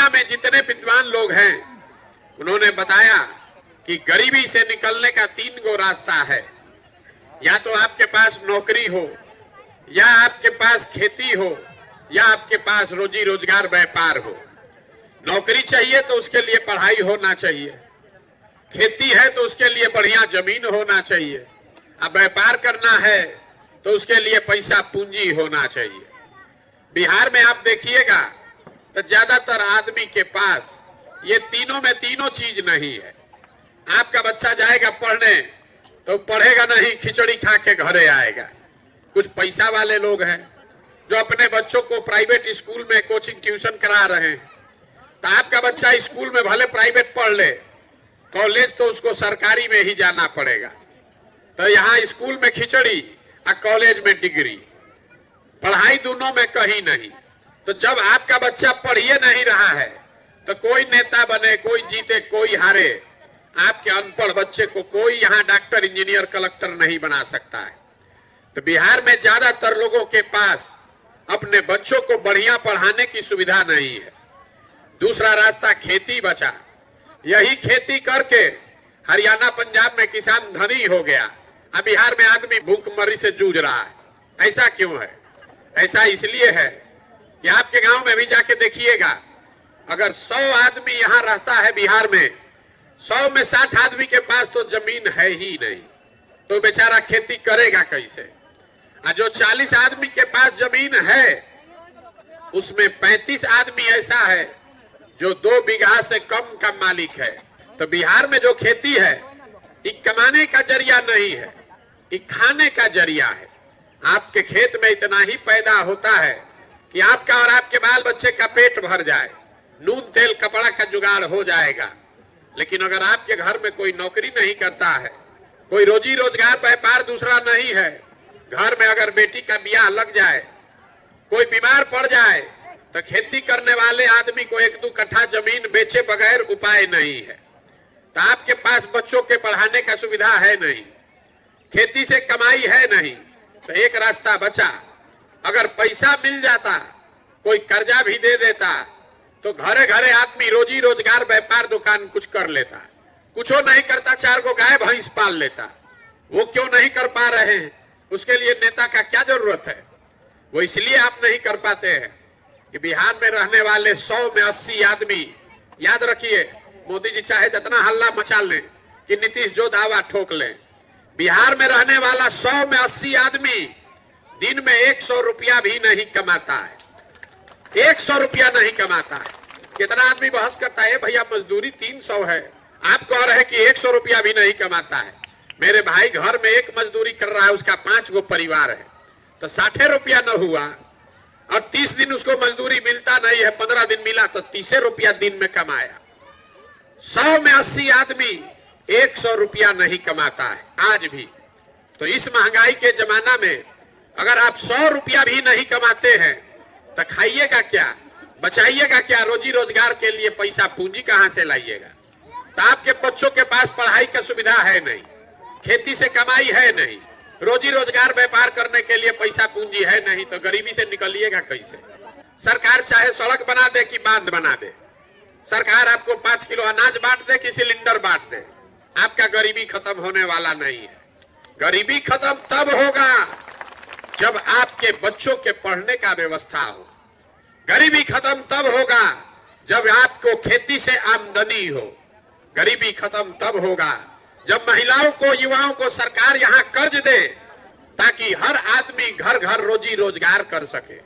दुनिया में जितने विद्वान लोग हैं उन्होंने बताया कि गरीबी से निकलने का 3 गो रास्ता है। या तो आपके पास नौकरी हो, या आपके पास खेती हो, या आपके पास रोजी रोजगार व्यापार हो। नौकरी चाहिए तो उसके लिए पढ़ाई होना चाहिए, खेती है तो उसके लिए बढ़िया जमीन होना चाहिए, अब व्यापार करना है तो उसके लिए पैसा पूंजी होना चाहिए। बिहार में आप देखिएगा तो ज्यादातर आदमी के पास ये तीनों में तीनों चीज नहीं है। आपका बच्चा जाएगा पढ़ने तो पढ़ेगा नहीं, खिचड़ी खा के घरे आएगा। कुछ पैसा वाले लोग हैं जो अपने बच्चों को प्राइवेट स्कूल में कोचिंग ट्यूशन करा रहे हैं। तो आपका बच्चा स्कूल में भले प्राइवेट पढ़ ले, कॉलेज तो उसको सरकारी में ही जाना पड़ेगा। तो यहाँ स्कूल में खिचड़ी और कॉलेज में डिग्री, पढ़ाई दोनों में कहीं नहीं। तो जब आपका बच्चा पढ़िए नहीं रहा है तो कोई नेता बने, कोई जीते, कोई हारे, आपके अनपढ़ बच्चे को कोई यहाँ डॉक्टर, इंजीनियर, कलेक्टर नहीं बना सकता है। तो बिहार में ज्यादातर लोगों के पास अपने बच्चों को बढ़िया पढ़ाने की सुविधा नहीं है। दूसरा रास्ता खेती बचा। यही खेती करके हरियाणा, पंजाब में किसान धनी हो गया, अब बिहार में आदमी भूखमरी से जूझ रहा है। ऐसा क्यों है? ऐसा इसलिए है कि आपके गांव में भी जाके देखिएगा, अगर 100 आदमी यहाँ रहता है बिहार में, 100 में 60 आदमी के पास तो जमीन है ही नहीं, तो बेचारा खेती करेगा कैसे? और जो 40 आदमी के पास जमीन है उसमें 35 आदमी ऐसा है जो 2 बीघा से कम का मालिक है। तो बिहार में जो खेती है ये कमाने का जरिया नहीं है, ये खाने का जरिया है। आपके खेत में इतना ही पैदा होता है कि आपका और आपके बाल बच्चे का पेट भर जाए, नून तेल कपड़ा का जुगाड़ हो जाएगा। लेकिन अगर आपके घर में कोई नौकरी नहीं करता है, कोई रोजी रोजगार व्यापार दूसरा नहीं है, घर में अगर बेटी का ब्याह लग जाए, कोई बीमार पड़ जाए, तो खेती करने वाले आदमी को 1-2 कट्ठा जमीन बेचे बगैर उपाय नहीं है। तो आपके पास बच्चों के पढ़ाने का सुविधा है नहीं, खेती से कमाई है नहीं, तो एक रास्ता बचा। अगर पैसा मिल जाता, कोई कर्जा भी दे देता, तो घरे घरे आदमी रोजी रोजगार व्यापार दुकान कुछ कर लेता। कुछो नहीं करता, 4 गो गाय भैंस पाल लेता। वो क्यों नहीं कर पा रहे हैं? उसके लिए नेता का क्या जरूरत है? वो इसलिए आप नहीं कर पाते हैं कि बिहार में रहने वाले 100 में 80 आदमी, याद रखिए, मोदी जी चाहे जितना हल्ला मचा लें कि नीतीश जो दावा ठोक लें, बिहार में रहने वाला 100 में 80 आदमी दिन में 100 रुपया भी नहीं कमाता है। 100 रुपया नहीं कमाता है। कितना आदमी बहस करता है, भैया मजदूरी 300 है, आप कह रहे हैं कि 100 रुपया भी नहीं कमाता है। मेरे भाई घर में एक मजदूरी कर रहा है, उसका 5 गो परिवार है, तो 60 रुपया न हुआ, और 30 दिन उसको मजदूरी मिलता नहीं है, 15 दिन मिला तो 30 रुपया दिन में कमाया। 100 में 80 आदमी 100 रुपया नहीं कमाता है आज भी। तो इस महंगाई के जमाना में अगर आप 100 रुपया भी नहीं कमाते हैं तो खाइएगा क्या, बचाइएगा क्या? रोजी रोजगार के लिए पैसा पूंजी कहां से लाइएगा? तो आपके बच्चों के पास पढ़ाई का सुविधा है नहीं, खेती से कमाई है नहीं, रोजी रोजगार व्यापार करने के लिए पैसा पूंजी है नहीं, तो गरीबी से निकलिएगा कैसे? सरकार चाहे सड़क बना दे कि बांध बना दे, सरकार आपको 5 किलो अनाज बांट दे कि सिलेंडर बांट दे, आपका गरीबी खत्म होने वाला नहीं है। गरीबी खत्म तब होगा जब आपके बच्चों के पढ़ने का व्यवस्था हो। गरीबी खत्म तब होगा जब आपको खेती से आमदनी हो। गरीबी खत्म तब होगा जब महिलाओं को, युवाओं को सरकार यहाँ कर्ज दे ताकि हर आदमी घर घर रोजी रोजगार कर सके।